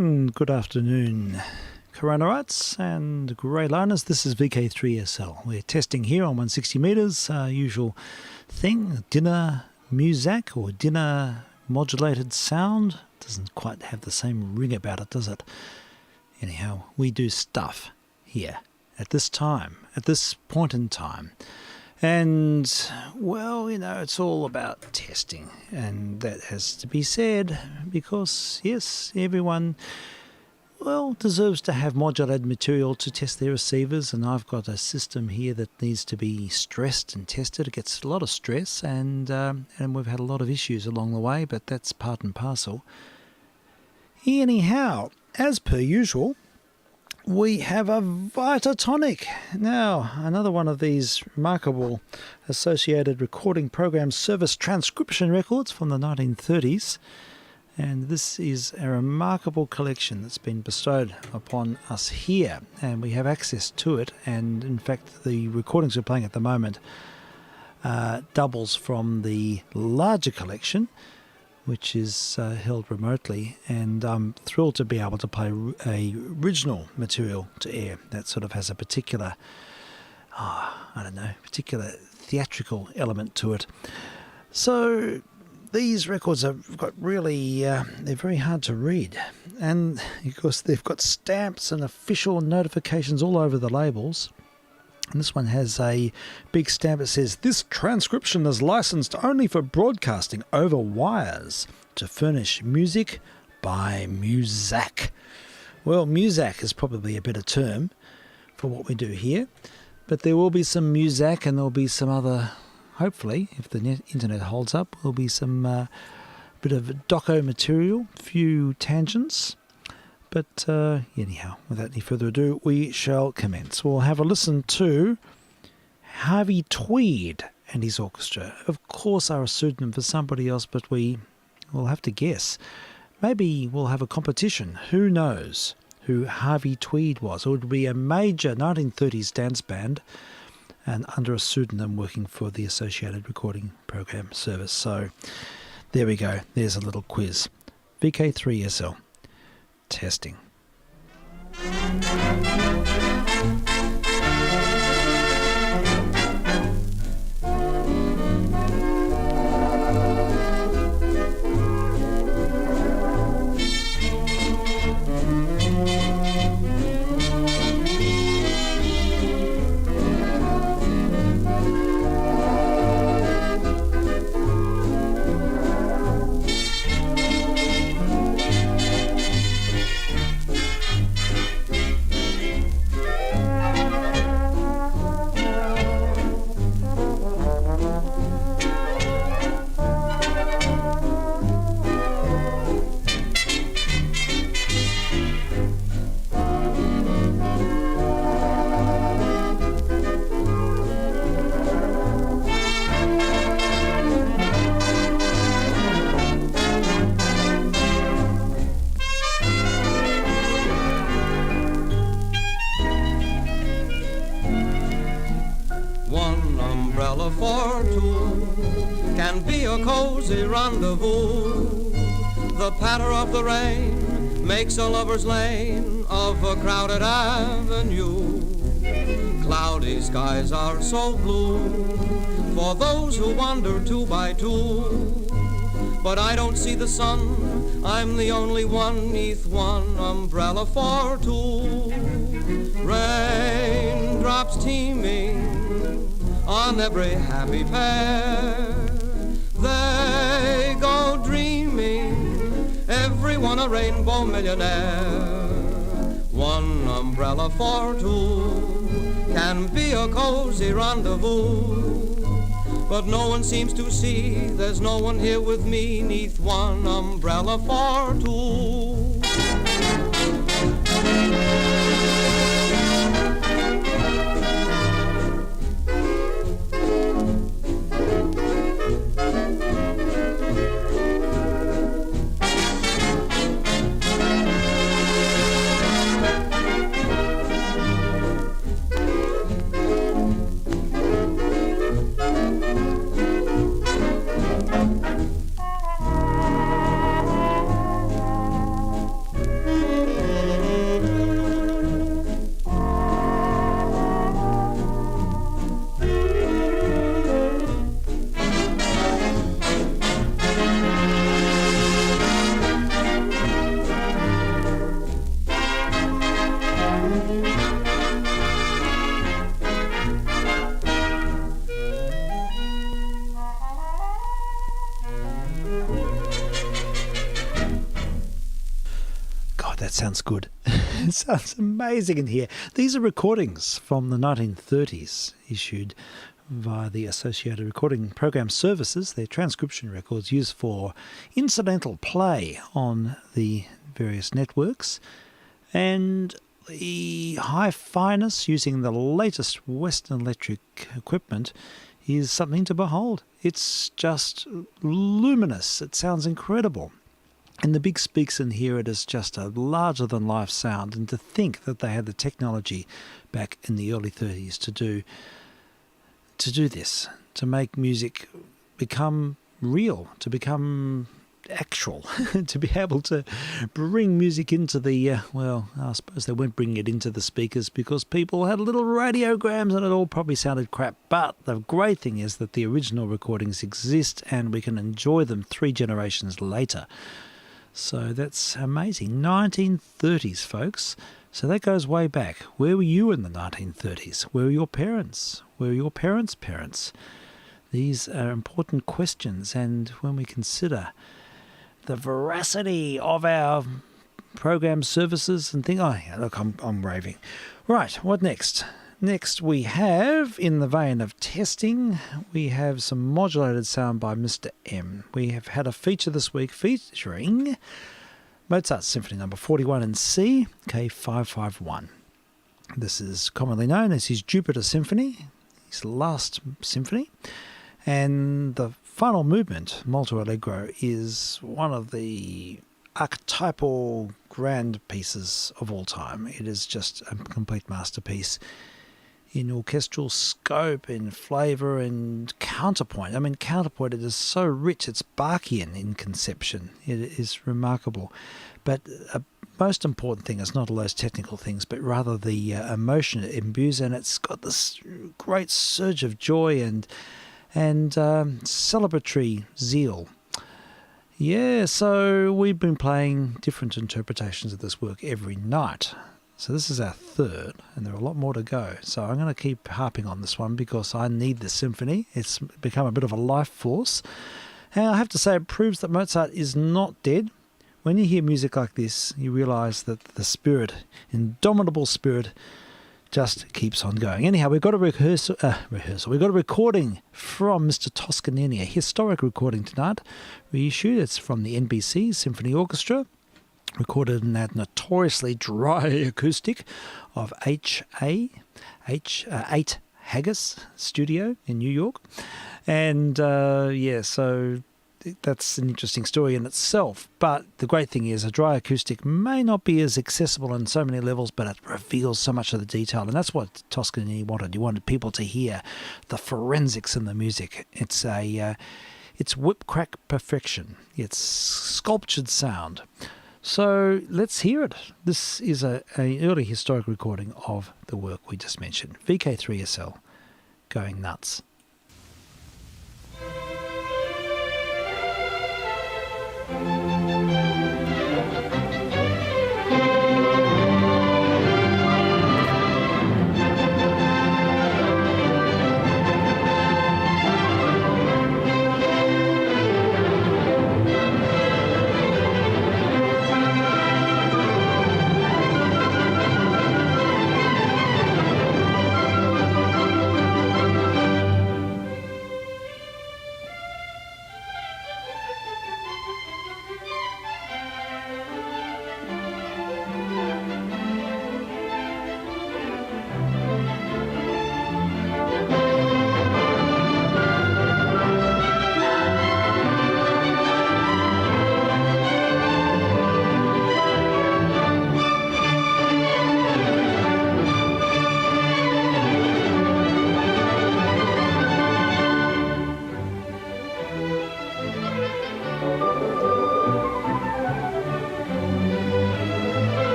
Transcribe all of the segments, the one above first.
And good afternoon, Coronarites and Grey Liners. This is vk3sl. We're testing here on 160 metres, usual thing, dinner music or dinner modulated sound. Doesn't quite have the same ring about it, does it? Anyhow, we do stuff here at this time, at this point in time. And, well, it's all about testing, and that has to be said because, yes, everyone, deserves to have modulated material to test their receivers, and I've got a system here that needs to be stressed and tested. It gets a lot of stress, and we've had a lot of issues along the way, but that's part and parcel. Anyhow, as per usual, we have a Vitatonic. Now, another one of these remarkable associated recording program service transcription records from the 1930s. And this is a remarkable collection that's been bestowed upon us here. And we have access to it. And in fact, the recordings we're playing at the moment doubles from the larger collection, which is held remotely, and I'm thrilled to be able to play a original material to air that sort of has a particular, particular theatrical element to it. So these records have got really, they're very hard to read, and of course they've got stamps and official notifications all over the labels. And this one has a big stamp that says, "This transcription is licensed only for broadcasting over wires to furnish music by Muzak." Well, Muzak is probably a better term for what we do here. But there will be some Muzak, and there will be some other, hopefully, if the internet holds up, there will be some bit of doco material, a few tangents. But anyhow, without any further ado, we shall commence. We'll have a listen to Harvey Tweed and his orchestra. Of course, are a pseudonym for somebody else, but we will have to guess. Maybe we'll have a competition. Who knows who Harvey Tweed was? It would be a major 1930s dance band and under a pseudonym working for the Associated Recording Program Service. So there we go. There's a little quiz. VK3SL. Testing. For two can be a cozy rendezvous. The patter of the rain makes a lover's lane of a crowded avenue. Cloudy skies are so blue for those who wander two by two. But I don't see the sun, I'm the only one neath one umbrella for two. Raindrops teeming on every happy pair. They go dreaming, everyone a rainbow millionaire. One umbrella for two can be a cozy rendezvous. But no one seems to see there's no one here with me neath one umbrella for two. that sounds good. It sounds amazing in here. These are recordings from the 1930s issued via the Associated Recording Program Services. They're transcription records used for incidental play on the various networks. And the high fineness using the latest Western Electric equipment is something to behold. It's just luminous. It sounds incredible. And the big speakers in here, it is just a larger-than-life sound. And to think that they had the technology back in the early 30s to do this, to make music become real, to become actual, to be able to bring music into the, I suppose they weren't bringing it into the speakers because people had little radiograms and it all probably sounded crap. But the great thing is that the original recordings exist and we can enjoy them 3 generations later. So that's amazing. 1930s, folks. So that goes way back. Where were you in the 1930s? Where were your parents? Where were your parents' parents? These are important questions, and when we consider the veracity of our program services and things... Oh, yeah, look, I'm raving. Right, what next? Next we have, in the vein of testing, we have some modulated sound by Mr. M. We have had a feature this week featuring Mozart's Symphony No. 41 in C, K551. This is commonly known as his Jupiter Symphony, his last symphony. And the final movement, Molto Allegro, is one of the archetypal grand pieces of all time. It is just a complete masterpiece in orchestral scope, in flavour, and counterpoint. I mean, counterpoint, it is so rich, it's Bachian in conception. It is remarkable. But a most important thing is not all those technical things, but rather the emotion it imbues, and it's got this great surge of joy and celebratory zeal. Yeah, so we've been playing different interpretations of this work every night. So this is our third, and there are a lot more to go. So I'm going to keep harping on this one because I need the symphony. It's become a bit of a life force. And I have to say, it proves that Mozart is not dead. When you hear music like this, you realise that the spirit, indomitable spirit, just keeps on going. Anyhow, we've got a rehearsal. We've got a recording from Mr. Toscanini, a historic recording tonight, reissued. It's from the NBC Symphony Orchestra, recorded in that notoriously dry acoustic of 8 Haggis Studio in New York. And so that's an interesting story in itself. But the great thing is a dry acoustic may not be as accessible on so many levels, but it reveals so much of the detail. And that's what Toscanini wanted. He wanted people to hear the forensics in the music. It's whip crack perfection. It's sculptured sound. So let's hear it. This is an early historic recording of the work we just mentioned. vk3sl, Going Nuts.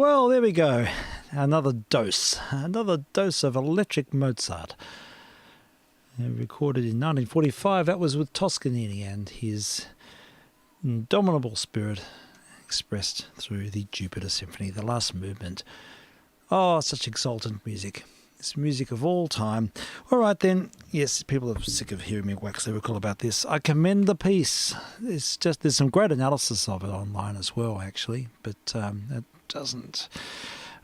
Well, there we go. Another dose of electric Mozart. Recorded in 1945, that was with Toscanini and his indomitable spirit expressed through the Jupiter Symphony, the last movement. Oh, such exultant music. It's music of all time. All right then, yes, people are sick of hearing me wax lyrical about this. I commend the piece. There's some great analysis of it online as well, actually, but it doesn't...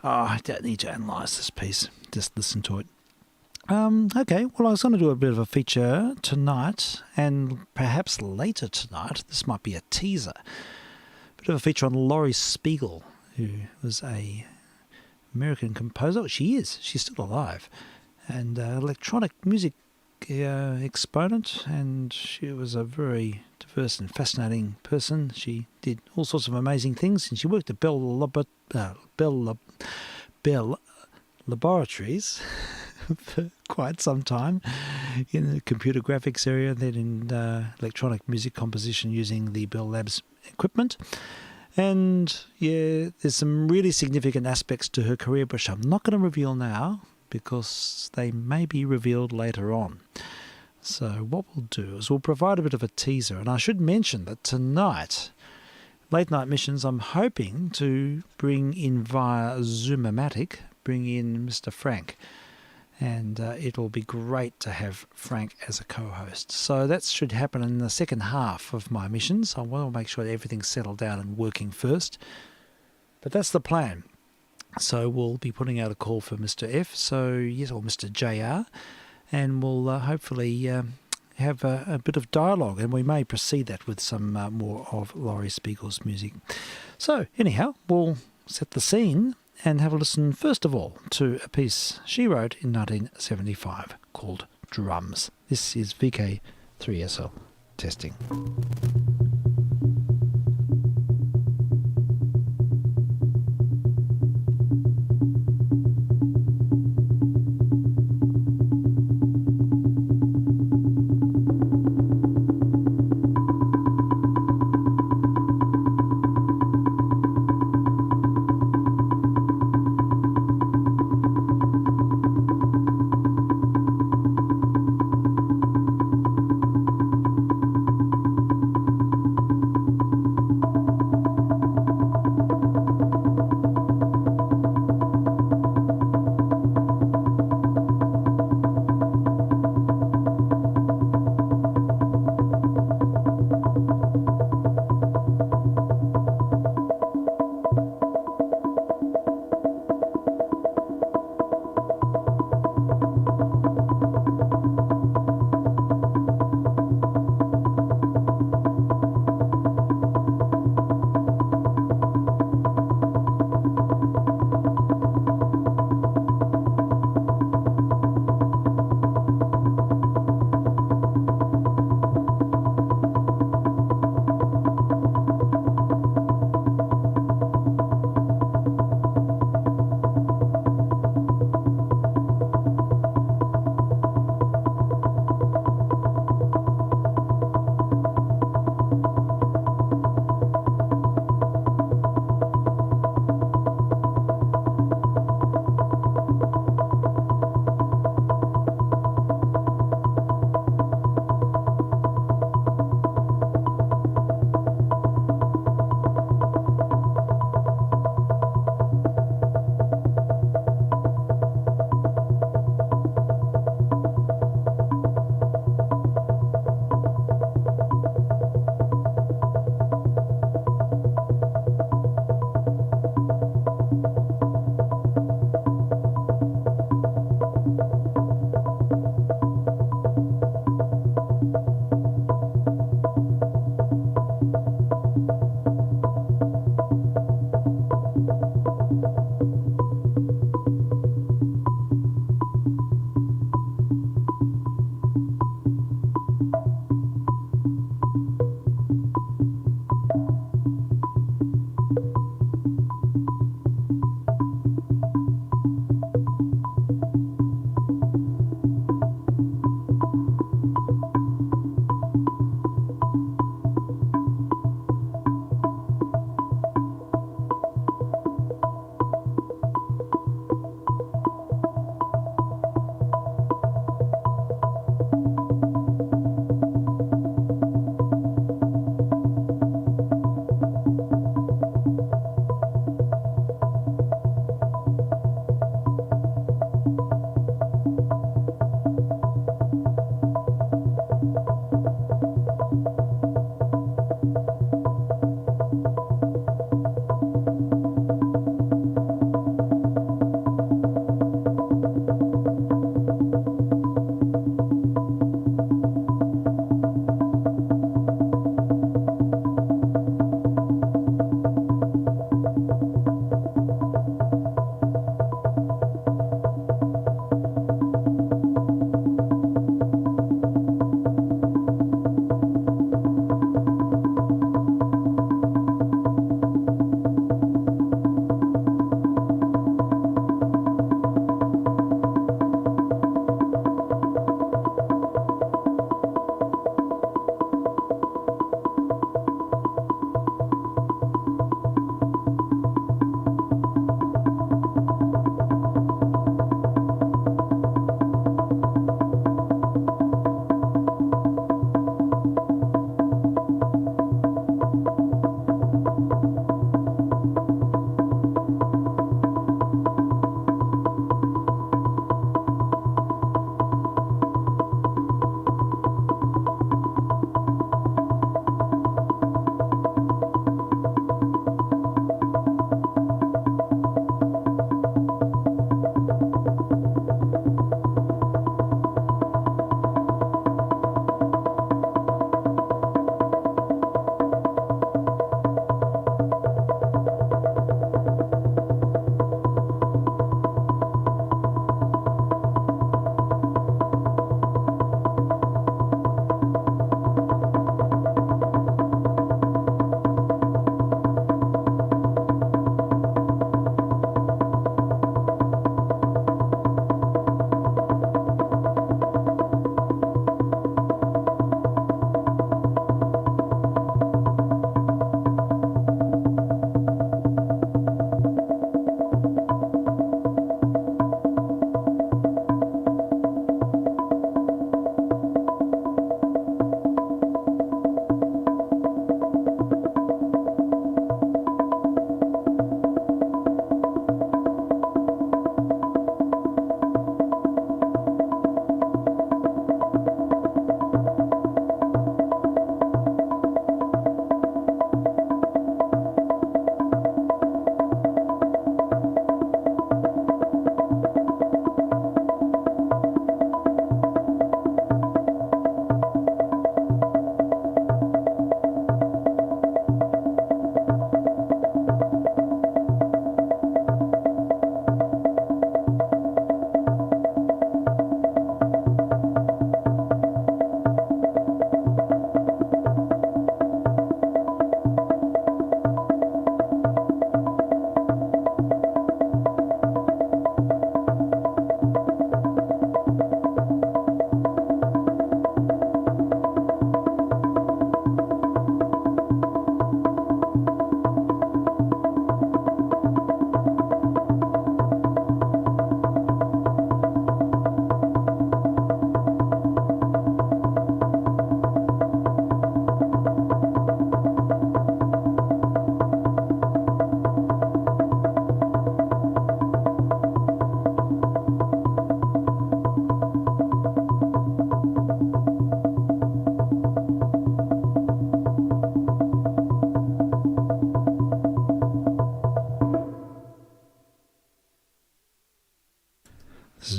I don't need to analyse this piece. Just listen to it. Okay, well, I was going to do a bit of a feature tonight, and perhaps later tonight. This might be a teaser. A bit of a feature on Laurie Spiegel, who was a American composer. She is. She's still alive. And electronic music exponent, and she was a very diverse and fascinating person. She did all sorts of amazing things, and she worked at Bell Laboratories for quite some time in the computer graphics area, then in electronic music composition using the Bell Labs equipment. And yeah, there's some really significant aspects to her career, which I'm not going to reveal now because they may be revealed later on. So what we'll do is we'll provide a bit of a teaser. And I should mention that tonight, Late Night Missions, I'm hoping to bring in via Zoomomatic, bring in Mr. Frank. And it'll be great to have Frank as a co-host. So that should happen in the second half of my missions. I want to make sure that everything's settled down and working first. But that's the plan. So we'll be putting out a call for Mr. F, so yes, or Mr. JR, and we'll hopefully have a bit of dialogue, and we may precede that with some more of Laurie Spiegel's music. So anyhow, we'll set the scene and have a listen, first of all, to a piece she wrote in 1975 called Drums. This is vk3sl testing.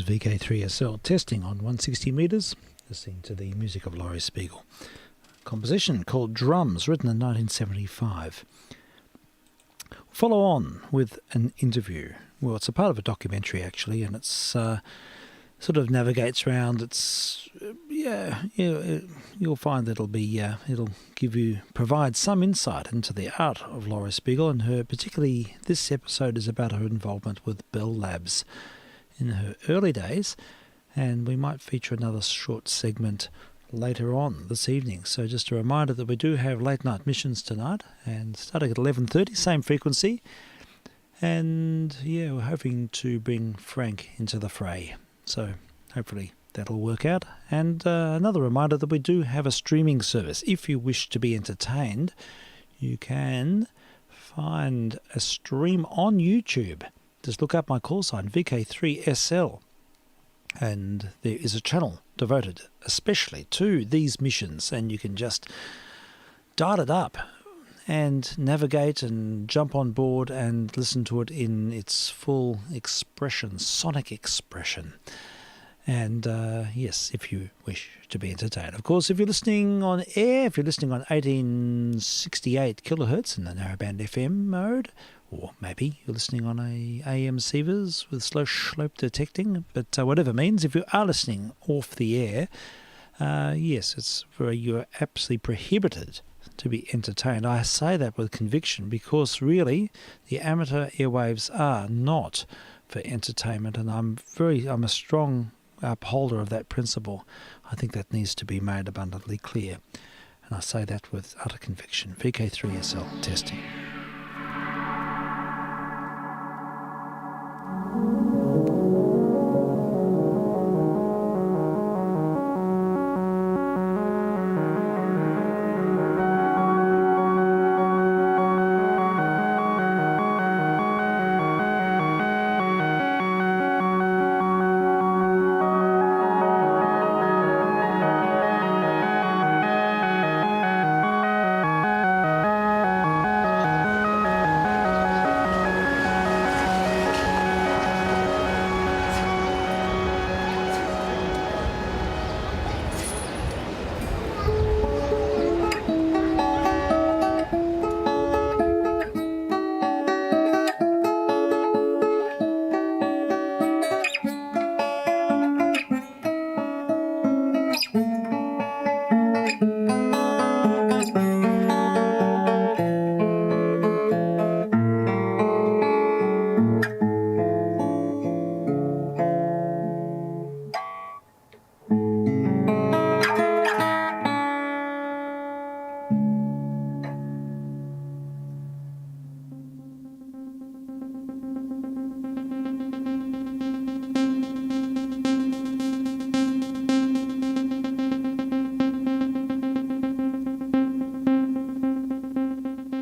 vk3sl testing on 160 metres, listening to the music of Laurie Spiegel. Composition called Drums, written in 1975. Follow on with an interview. Well, it's a part of a documentary actually, and it's sort of navigates around. It's you'll find that it'll provide some insight into the art of Laurie Spiegel, and her particularly this episode is about her involvement with Bell Labs in her early days, and we might feature another short segment later on this evening. So just a reminder that we do have late night missions tonight, and starting at 11:30, same frequency, and we're hoping to bring Frank into the fray. So hopefully that'll work out. And another reminder that we do have a streaming service. If you wish to be entertained, you can find a stream on YouTube. Just look up my call sign, vk3sl. And there is a channel devoted especially to these missions, and you can just dial it up and navigate and jump on board and listen to it in its full expression, sonic expression. And yes, if you wish to be entertained. Of course, if you're listening on air, if you're listening on 1868 kilohertz in the narrowband FM mode, or maybe you're listening on a AM receivers with slow slope detecting, but whatever means, if you are listening off the air, yes, you're absolutely prohibited to be entertained. I say that with conviction because really the amateur airwaves are not for entertainment, and I'm a strong upholder of that principle. I think that needs to be made abundantly clear, and I say that with utter conviction. VK3SL testing.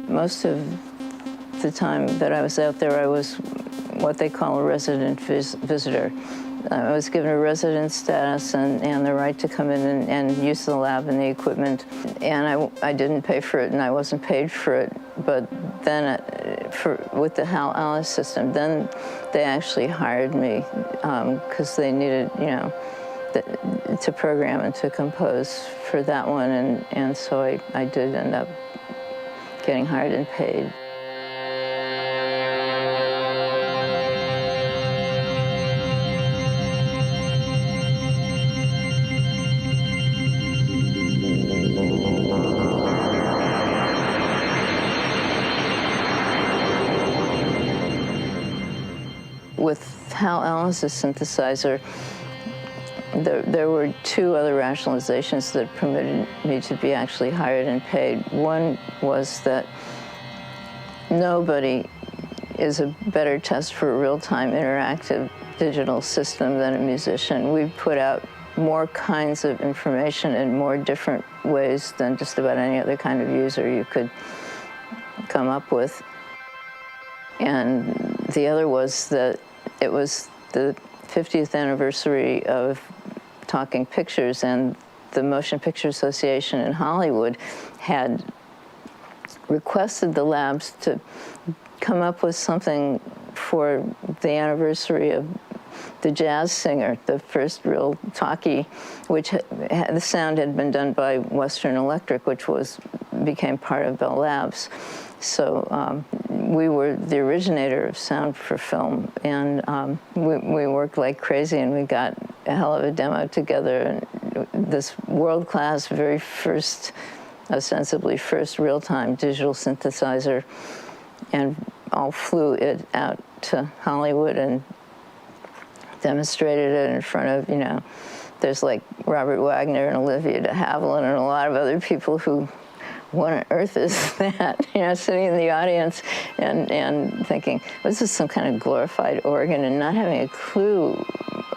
Most of the time that I was out there, I was what they call a resident visitor. I was given a resident status and the right to come in and use the lab and the equipment. And I didn't pay for it, and I wasn't paid for it. But then with the Hal Alice system, then they actually hired me because they needed, to program and to compose for that one. And so I did end up getting hired and paid. With Hal Alice's synthesizer, there were two other rationalizations that permitted me to be actually hired and paid. One was that nobody is a better test for a real-time interactive digital system than a musician. We put out more kinds of information in more different ways than just about any other kind of user you could come up with. And the other was that it was the 50th anniversary of Talking Pictures, and the Motion Picture Association in Hollywood had requested the labs to come up with something for the anniversary of the jazz singer, the first real talkie, which the sound had been done by Western Electric, which became part of Bell Labs. So we were the originator of sound for film, and we worked like crazy, and we got a hell of a demo together. And this world-class, very first, ostensibly first real-time digital synthesizer, and all flew it out to Hollywood and demonstrated it in front of, there's like Robert Wagner and Olivia de Havilland and a lot of other people who, what on earth is that? Sitting in the audience and thinking, was this some kind of glorified organ, and not having a clue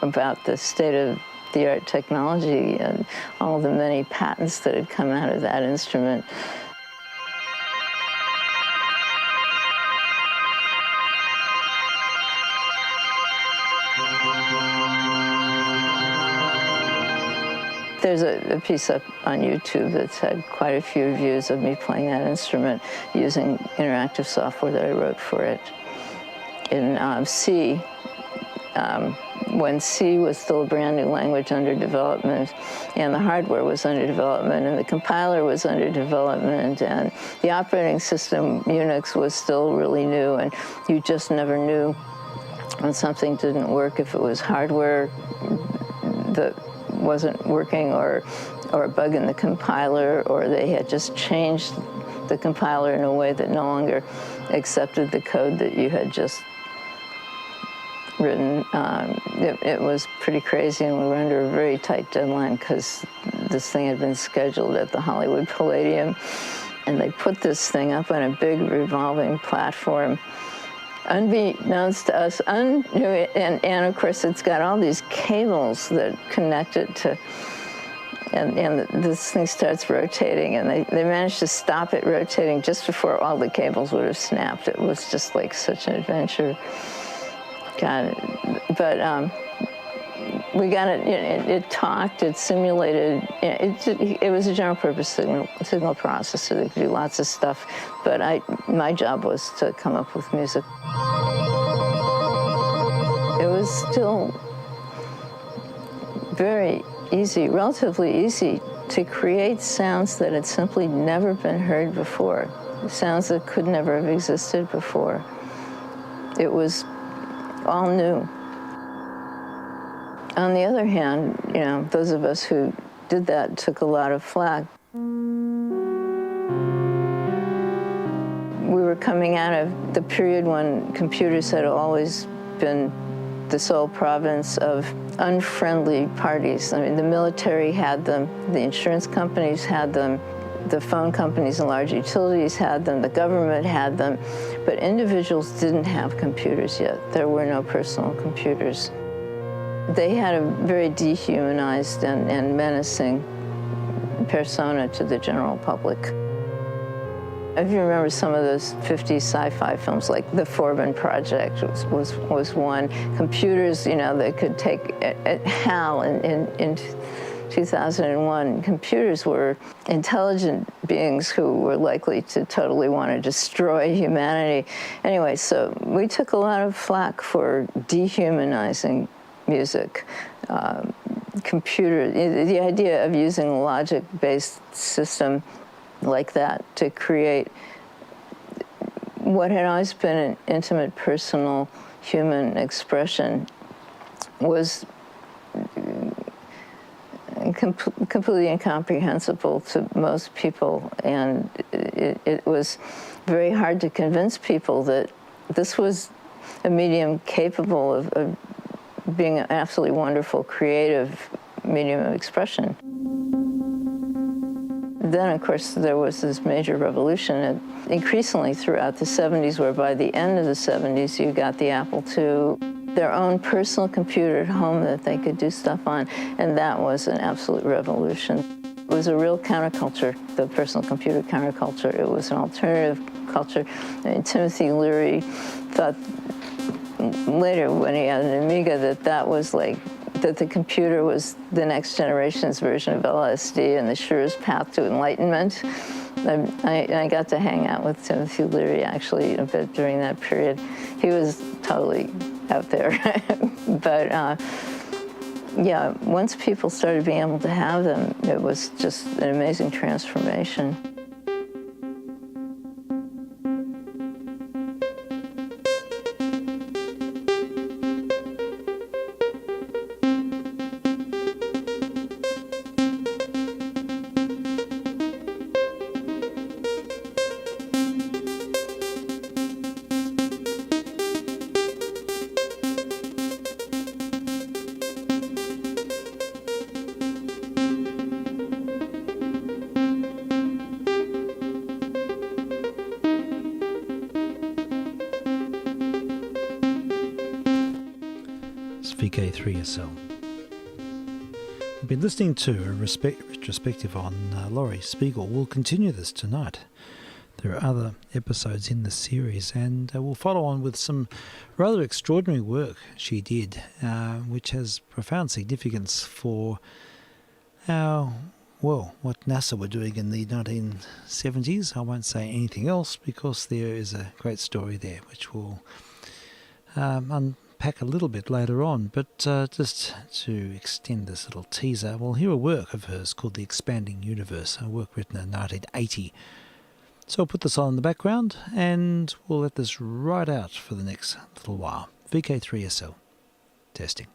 about the state-of-the-art technology and all the many patents that had come out of that instrument. There's a piece up on YouTube that's had quite a few reviews of me playing that instrument using interactive software that I wrote for it. In C, when C was still a brand new language under development, and the hardware was under development, and the compiler was under development, and the operating system, Unix, was still really new, and you just never knew when something didn't work, if it was hardware that wasn't working, or a bug in the compiler, or they had just changed the compiler in a way that no longer accepted the code that you had just written. It was pretty crazy, and we were under a very tight deadline because this thing had been scheduled at the Hollywood Palladium, and they put this thing up on a big revolving platform, unbeknownst to us, and of course it's got all these cables that connect it to, and this thing starts rotating, and they managed to stop it rotating just before all the cables would have snapped. It was just like such an adventure. God, but we got it. It talked. It simulated. It was a general purpose signal processor that could do lots of stuff. But my job was to come up with music. It was still very easy, relatively easy, to create sounds that had simply never been heard before, sounds that could never have existed before. It was all new. On the other hand, those of us who did that took a lot of flack. We were coming out of the period when computers had always been the sole province of unfriendly parties. I mean, the military had them, the insurance companies had them, the phone companies and large utilities had them, the government had them, but individuals didn't have computers yet. There were no personal computers. They had a very dehumanized and menacing persona to the general public. If you remember some of those 50s sci-fi films, like The Forbin Project was one. Computers, that could take HAL in 2001. Computers were intelligent beings who were likely to totally want to destroy humanity. Anyway, so we took a lot of flack for dehumanizing music. The idea of using a logic-based system like that to create what had always been an intimate, personal, human expression was completely incomprehensible to most people, and it was very hard to convince people that this was a medium capable of being an absolutely wonderful, creative medium of expression. Then, of course, there was this major revolution, increasingly throughout the 70s, where by the end of the 70s, you got the Apple II, their own personal computer at home that they could do stuff on, and that was an absolute revolution. It was a real counterculture, the personal computer counterculture. It was an alternative culture. I mean, Timothy Leary thought later, when he had an Amiga, that was like, that the computer was the next generation's version of LSD and the surest path to enlightenment. I got to hang out with Timothy Leary, actually, a bit during that period. He was totally out there. But yeah, once people started being able to have them, it was just an amazing transformation. vk3sl. We've been listening to a retrospective on Laurie Spiegel. We'll continue this tonight. There are other episodes in the series, and we'll follow on with some rather extraordinary work she did, which has profound significance for what NASA were doing in the 1970s. I won't say anything else because there is a great story there which we'll unpack a little bit later on. But just to extend this little teaser, we'll hear a work of hers called The Expanding Universe, a work written in 1980. So I'll put this on in the background and we'll let this ride out for the next little while. vk3sl. Testing.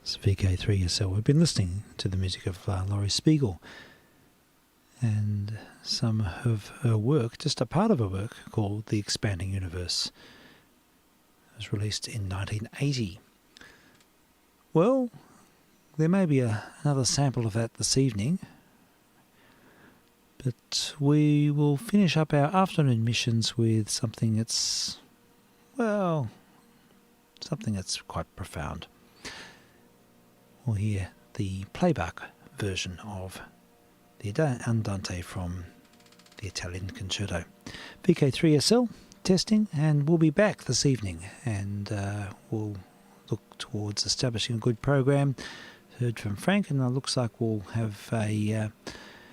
It's vk3sl. We've been listening to the music of Laurie Spiegel and some of her work, just a part of her work, called The Expanding Universe. It was released in 1980. Well, there may be another sample of that this evening, but we will finish up our afternoon missions with something that's, well, something that's quite profound. We'll hear the playback version of the Andante from the Italian Concerto. vk3sl testing, and we'll be back this evening, and we'll look towards establishing a good program. Heard from Frank, and it looks like we'll have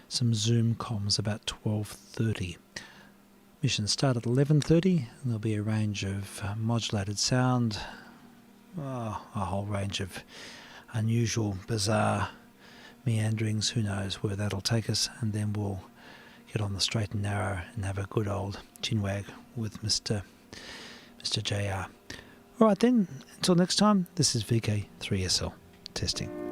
some Zoom comms about 12:30. Missions start at 11:30, and there'll be a range of modulated sound, a whole range of unusual, bizarre meanderings. Who knows where that'll take us, and then we'll get on the straight and narrow and have a good old chinwag with Mr. JR. All right then, until next time, this is vk3sl testing.